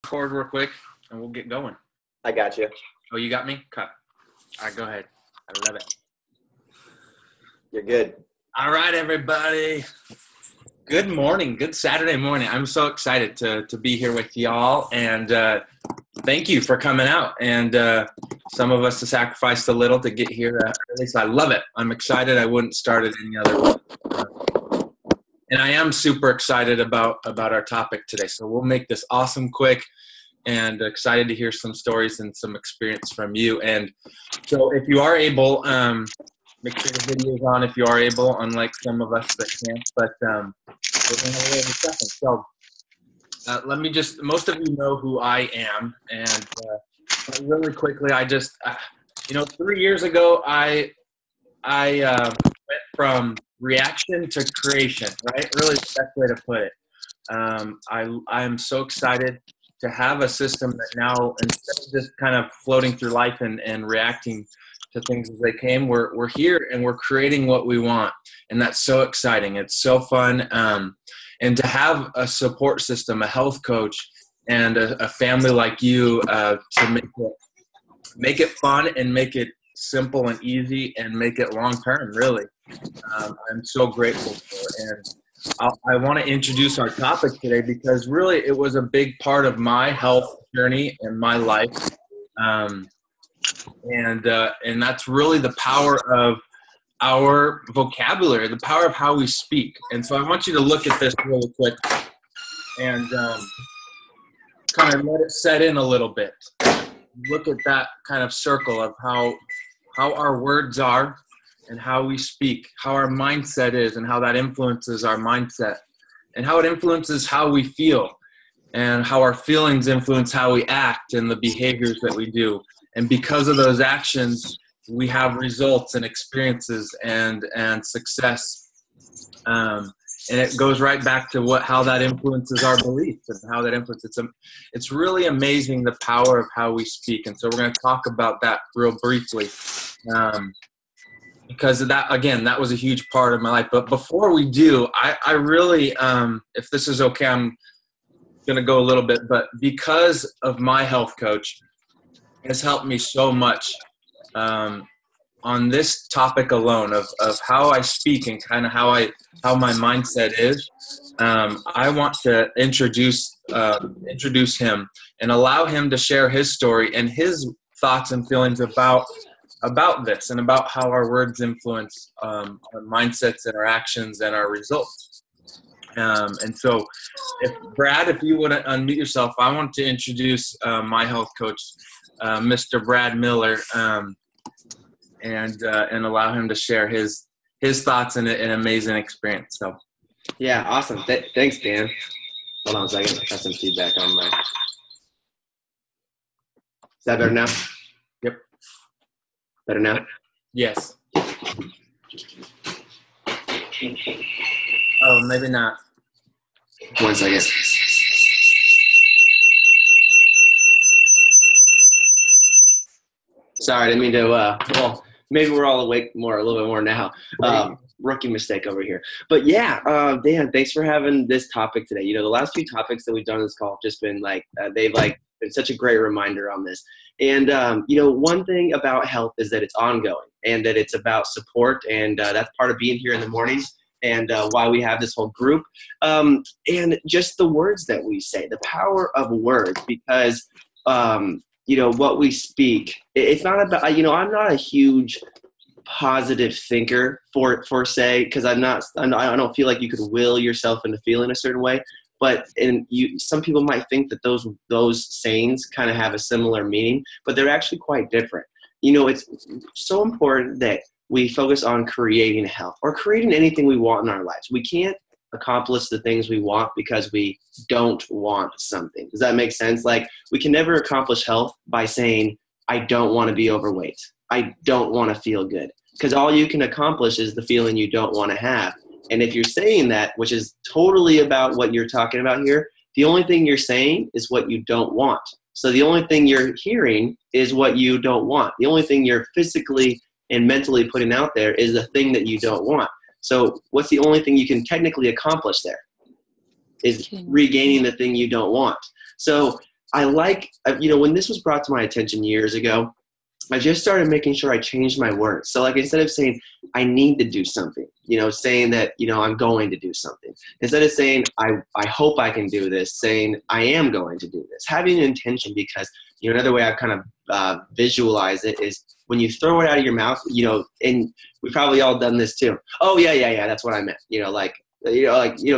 Record real quick and we'll get going. I got you. Oh, you got me? Cut. All right, go ahead. I love it. You're good. All right, everybody. Good morning. Good Saturday morning. I'm so excited to be here with y'all, and thank you for coming out. And some of us have sacrificed a little to get here early, so I love it. I'm excited. I wouldn't start it any other way. And I am super excited about our topic today. So we'll make this awesome quick, and excited to hear some stories and some experience from you. And so if you are able, make sure the video is on if you are able, unlike some of us that can't. But we're going to have a little discussion. So let me just, most of you know who I am. And really quickly, I just, 3 years ago, I went from reaction to creation, right? Really the best way to put it. I am so excited to have a system that now, instead of just kind of floating through life and reacting to things as they came, we're here and we're creating what we want. And that's so exciting. It's so fun. And to have a support system, a health coach, and a family like you to make it fun and make it simple and easy and make it long term, really. I'm so grateful for it. And I want to introduce our topic today because really it was a big part of my health journey and my life. And that's really the power of our vocabulary, the power of how we speak. And so I want you to look at this really quick and kind of let it set in a little bit. Look at that kind of circle of how our words are and how we speak, how our mindset is and how that influences our mindset, and how it influences how we feel, and how our feelings influence how we act and the behaviors that we do. And because of those actions, we have results and experiences and success. And it goes right back to how that influences our beliefs and how that influences. It's really amazing the power of how we speak. And so we're going to talk about that real briefly. Because of that, again, that was a huge part of my life. But before we do, I really, if this is okay, I'm going to go a little bit. But because of my health coach, has helped me so much on this topic alone of how I speak and kind of how my mindset is. I want to introduce him and allow him to share his story and his thoughts and feelings about this and about how our words influence our mindsets and our actions and our results. And so if you would unmute yourself, I want to introduce my health coach, Mr. Brad Miller, and allow him to share his thoughts and an amazing experience. So, yeah, awesome. Thanks, Dan. Hold on a second. I got some feedback on my. Is that better now? Yep. Better now? Yes. Oh, maybe not. 1 second. Sorry, I didn't mean to, well, maybe we're all awake a little bit more now. Rookie mistake over here. But yeah, Dan, thanks for having this topic today. The last few topics that we've done on this call have just been they've been such a great reminder on this. And, one thing about health is that it's ongoing and that it's about support. And that's part of being here in the mornings and why we have this whole group. And just the words that we say, the power of words, because, what we speak, it's not about, I'm not a huge positive thinker for say, because I don't feel like you could will yourself into feeling a certain way. But some people might think that those sayings kind of have a similar meaning, but they're actually quite different. It's so important that we focus on creating health or creating anything we want in our lives. We can't accomplish the things we want because we don't want something. Does that make sense? We can never accomplish health by saying, I don't want to be overweight. I don't want to feel good. Because all you can accomplish is the feeling you don't want to have. And if you're saying that, which is totally about what you're talking about here, the only thing you're saying is what you don't want. So the only thing you're hearing is what you don't want. The only thing you're physically and mentally putting out there is the thing that you don't want. So what's the only thing you can technically accomplish there? Is regaining the thing you don't want. So I like, when this was brought to my attention years ago, I just started making sure I changed my words. So like instead of saying I need to do something, saying that, I'm going to do something. Instead of saying I hope I can do this, saying I am going to do this. Having an intention, because another way I've kind of visualize it is when you throw it out of your mouth, and we've probably all done this too. Oh yeah, that's what I meant.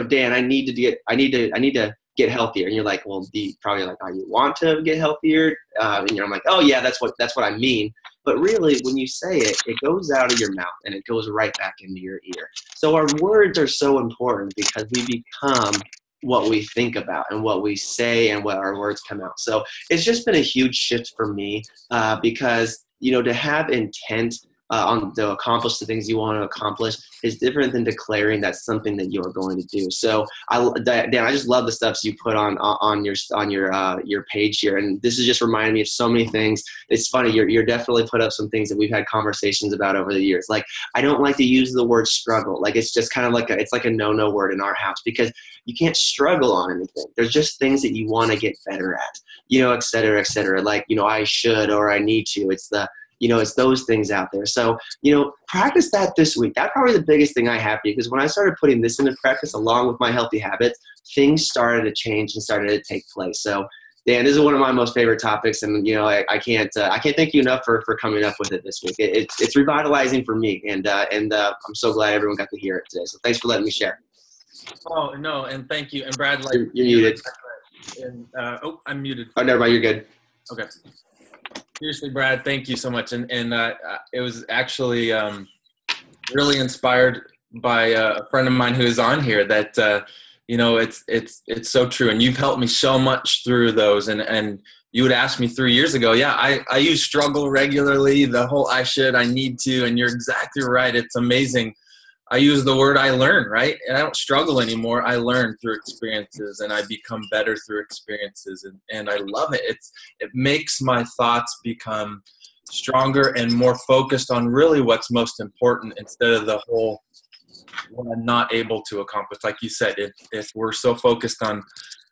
Dan, I need to get healthier. And you're like, well, probably like, oh, you want to get healthier? And I'm like, oh yeah, that's what I mean. But really, when you say it, it goes out of your mouth and it goes right back into your ear. So our words are so important because we become what we think about and what we say and what our words come out. So it's just been a huge shift for me because, to have intent to accomplish the things you want to accomplish is different than declaring that's something that you're going to do. So Dan, I just love the stuff you put on your page here, and this is just reminding me of so many things. It's funny, you're definitely put up some things that we've had conversations about over the years. Like, I don't like to use the word struggle. Like, it's just kind of like it's like a no word in our house, because you can't struggle on anything. There's just things that you want to get better at, et cetera, et cetera. Like, I should or I need to. It's those things out there. So, practice that this week. That's probably the biggest thing I have, because when I started putting this into practice along with my healthy habits, things started to change and started to take place. So, Dan, this is one of my most favorite topics, and I can't thank you enough for coming up with it this week. It's revitalizing for me, and I'm so glad everyone got to hear it today. So, thanks for letting me share. Oh no, and thank you. And Brad, you're muted. And I'm muted. Oh, never mind. You're good. Okay. Seriously, Brad, thank you so much. And it was actually really inspired by a friend of mine who is on here that, it's so true. And you've helped me so much through those. And you would ask me 3 years ago, yeah, I use struggle regularly, the whole I should, I need to, and you're exactly right. It's amazing. I use the word I learn, right? And I don't struggle anymore. I learn through experiences, and I become better through experiences. And I love it. It makes my thoughts become stronger and more focused on really what's most important, instead of the whole what I'm not able to accomplish. Like you said, if we're so focused on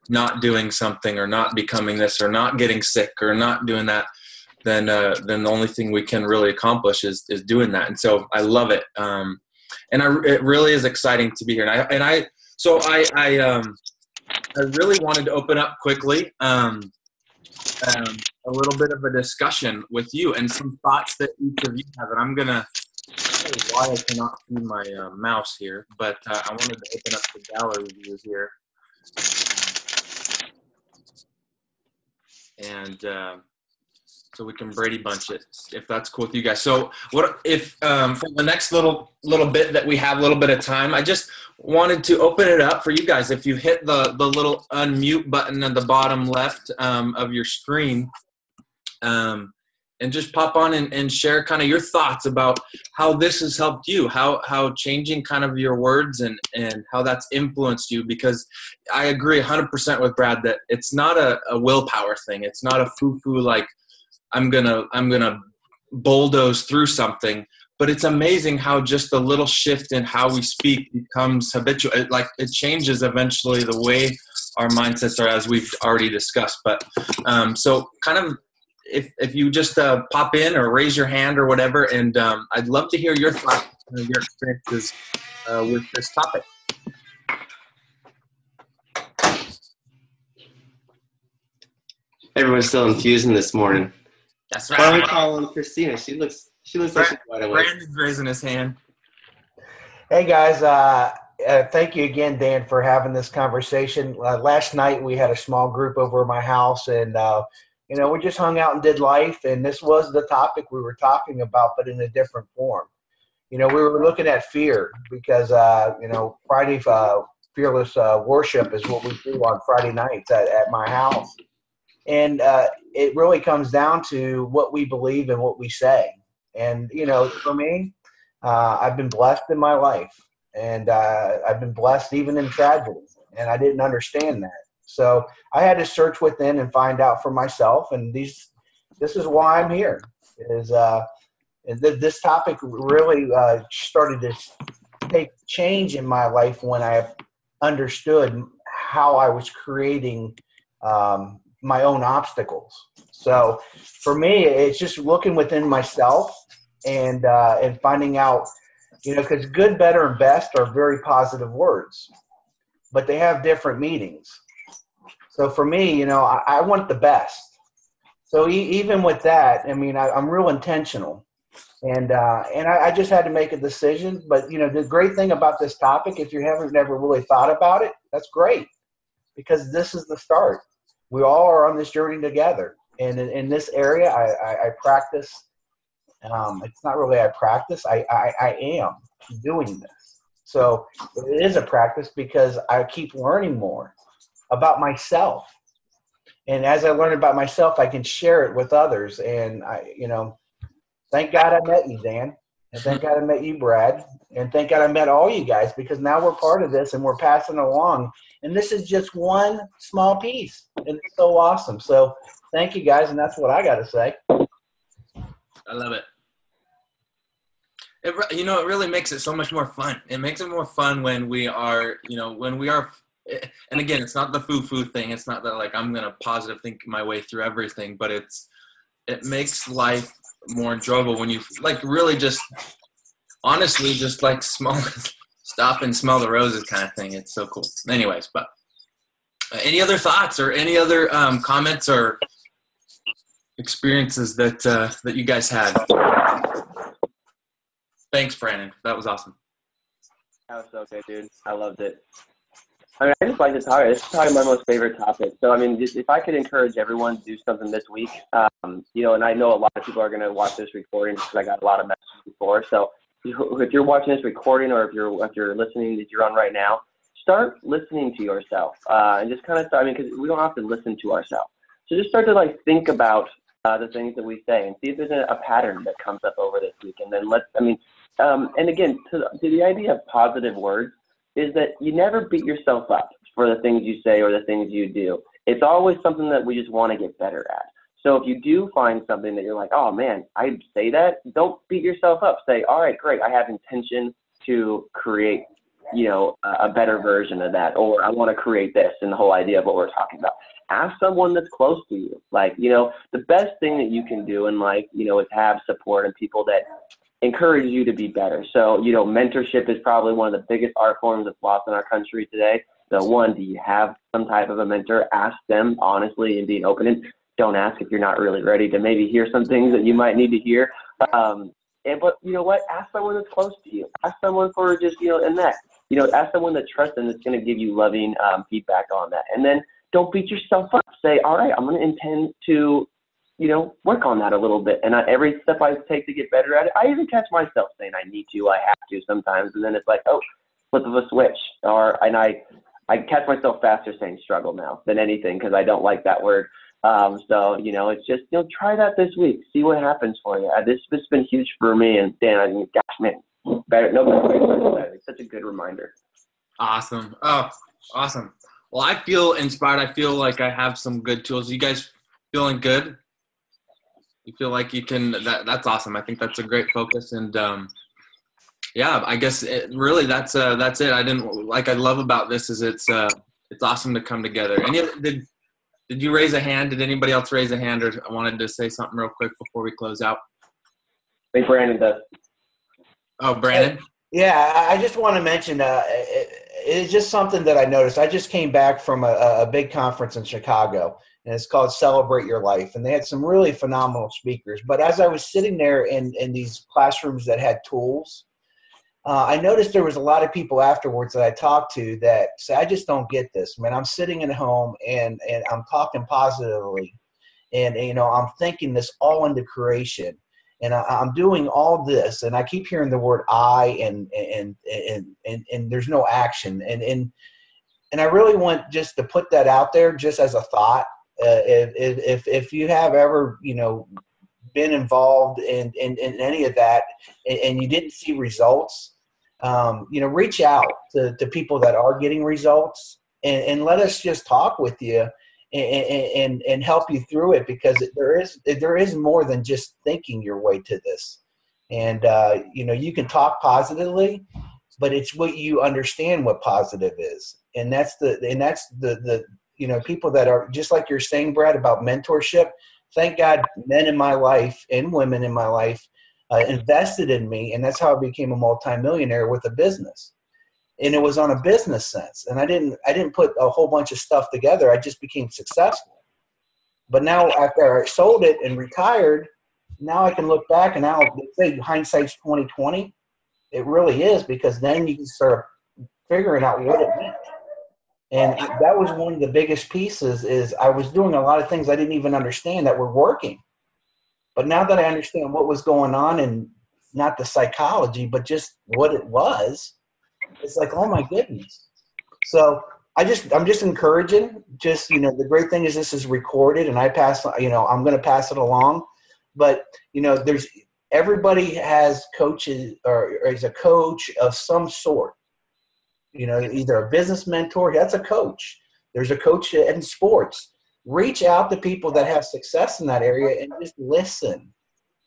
not doing something or not becoming this or not getting sick or not doing that, then the only thing we can really accomplish is doing that. And so I love it. And it really is exciting to be here. And I really wanted to open up quickly a little bit of a discussion with you and some thoughts that each of you have. And I'm going to tell you why I cannot see my mouse here, but I wanted to open up the gallery view here. And so we can Brady Bunch it, if that's cool with you guys. So what if for the next little bit that we have, a little bit of time, I just wanted to open it up for you guys. If you hit the little unmute button at the bottom left of your screen, and just pop on and share kind of your thoughts about how this has helped you, how changing kind of your words and how that's influenced you. Because I agree 100% with Brad that it's not a willpower thing. It's not a foo-foo like, I'm gonna bulldoze through something, but it's amazing how just a little shift in how we speak becomes habitual. It changes eventually the way our mindsets are, as we've already discussed. But so kind of if you just pop in or raise your hand or whatever, and I'd love to hear your thoughts, your experiences with this topic. Everyone's still infusing this morning. That's right. Why don't we call on Christina? She looks like she's wide awake. Brandon's raising his hand. Hey guys, thank you again, Dan, for having this conversation. Last night we had a small group over at my house, and we just hung out and did life. And this was the topic we were talking about, but in a different form. We were looking at fear because Friday fearless worship is what we do on Friday nights at my house. And it really comes down to what we believe and what we say. And, for me, I've been blessed in my life. And I've been blessed even in tragedy. And I didn't understand that. So I had to search within and find out for myself. And this is why I'm here. This topic really started to take change in my life when I understood how I was creating my own obstacles. So for me, it's just looking within myself and finding out, because good, better, and best are very positive words, but they have different meanings. So for me, I want the best. So even with that, I mean, I'm real intentional. And I just had to make a decision. But, the great thing about this topic, if you haven't never really thought about it, that's great, because this is the start. We all are on this journey together. And in this area, I practice. It's not really I practice. I am doing this. So it is a practice because I keep learning more about myself. And as I learn about myself, I can share it with others. And thank God I met you, Dan. And thank God I met you, Brad. And thank God I met all you guys, because now we're part of this and we're passing along. And this is just one small piece. And it's so awesome. So thank you guys. And that's what I got to say. I love it. It really makes it so much more fun. It makes it more fun when we are, and again, it's not the foo-foo thing. It's not that like I'm going to positive think my way through everything, but it makes life more enjoyable when you like really just honestly just like stop and smell the roses kind of thing. It's so cool. Anyways, but any other thoughts or any other comments or experiences that you guys had? Thanks, Brandon. That was awesome. That was so good, dude. I loved it. I mean, I just like this topic. This is probably my most favorite topic. So, I mean, just if I could encourage everyone to do something this week, and I know a lot of people are going to watch this recording because I got a lot of messages before. So, if you're watching this recording or if you're listening, if you're on right now, start listening to yourself and just kind of start. I mean, because we don't have to listen to ourselves. So, just start to like think about the things that we say and see if there's a pattern that comes up over this week. And then and again, to the idea of positive words is that you never beat yourself up for the things you say or the things you do. It's always something that we just want to get better at. So if you do find something that you're like, oh man, I say that, don't beat yourself up. Say, all right, great. I have intention to create, a better version of that, or I want to create this, and the whole idea of what we're talking about. Ask someone that's close to you. Like, the best thing that you can do in life, is have support and people that encourage you to be better. So, mentorship is probably one of the biggest art forms that's lost in our country today. So one, do you have some type of a mentor? Ask them honestly and being open, and don't ask if you're not really ready to maybe hear some things that you might need to hear. But you know what? Ask someone that's close to you. Ask someone for just, ask someone that trusts and that's going to give you loving feedback on that. And then don't beat yourself up. Say, all right, I'm going to intend to, work on that a little bit. And every step I take to get better at it, I even catch myself saying I need to, I have to sometimes. And then it's like, oh, flip of a switch. And I catch myself faster saying struggle now than anything because I don't like that word. So, it's just, try that this week. See what happens for you. This has been huge for me. And Dan, gosh, man, better. No better way to start that. It's such a good reminder. Awesome. Oh, awesome. Well, I feel inspired. I feel like I have some good tools. You guys feeling good? You feel like you can, that's awesome. I think that's a great focus. And, yeah, I guess that's it. I love about this is it's awesome to come together. Did you raise a hand? Did anybody else raise a hand or wanted to say something real quick before we close out? I think Brandon does. Oh, Brandon? Yeah, I just want to mention it's just something that I noticed. I just came back from a big conference in Chicago, and it's called Celebrate Your Life. And they had some really phenomenal speakers. But as I was sitting there in these classrooms that had tools, I noticed there was a lot of people afterwards that I talked to that say, I just don't get this. Man, I'm sitting at home and I'm talking positively. And, I'm thinking this all into creation. And I'm doing all this, and I keep hearing the word "I" and there's no action. And I really want just to put that out there, just as a thought. If you have ever been involved in any of that, and you didn't see results, reach out to people that are getting results, and let us just talk with you. And help you through it, because there is more than just thinking your way to this. And you can talk positively, but it's what you understand what positive is, and that's the people that are just like you're saying, Brad, about mentorship. Thank God men in my life and women in my life invested in me, and that's how I became a multimillionaire with a business. And it was on a business sense, and I didn't put a whole bunch of stuff together. I just became successful. But now after I sold it and retired, now I can look back and now they say hindsight's 20/20. It really is, because then you can start figuring out what it meant. And that was one of the biggest pieces, is I was doing a lot of things I didn't even understand that were working. But now that I understand what was going on, and not the psychology, but just what it was, it's like, oh my goodness. So I'm just encouraging, the great thing is this is recorded, and I'm going to pass it along. But, everybody has coaches or is a coach of some sort. Either a business mentor, that's a coach. There's a coach in sports. Reach out to people that have success in that area and just listen.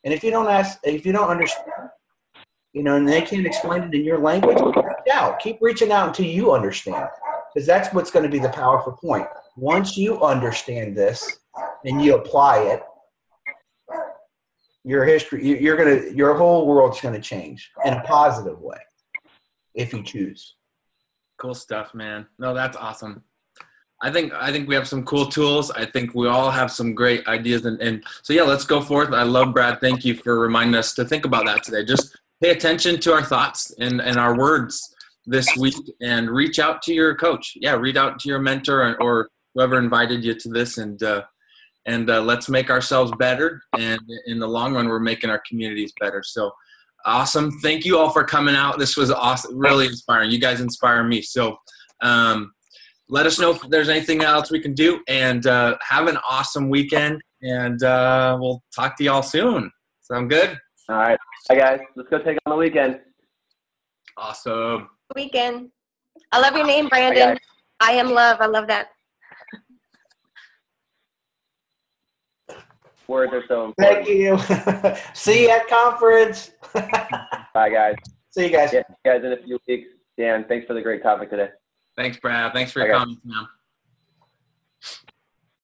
And if you don't understand, and they can't explain it in your language, reach out. Keep reaching out until you understand, because that's what's going to be the powerful point. Once you understand this and you apply it, your whole world's going to change in a positive way if you choose. Cool stuff, man. No, that's awesome. I think we have some cool tools. I think we all have some great ideas. And so, yeah, let's go forth. I love Brad. Thank you for reminding us to think about that today. Just pay attention to our thoughts and our words this week, and reach out to your coach. Yeah, reach out to your mentor or whoever invited you to this, and let's make ourselves better. And in the long run, we're making our communities better. So awesome. Thank you all for coming out. This was awesome. Really inspiring. You guys inspire me. So let us know if there's anything else we can do, and have an awesome weekend, and we'll talk to y'all soon. Sound good? All right. Hi, guys. Let's go take on the weekend. Awesome. Weekend. I love your name, Brandon. I am love. I love that. Words are so important. Thank you. See you at conference. Bye, guys. See you guys. Yeah, guys, in a few weeks. Dan, thanks for the great topic today. Thanks, Brad. Thanks for your comments, man.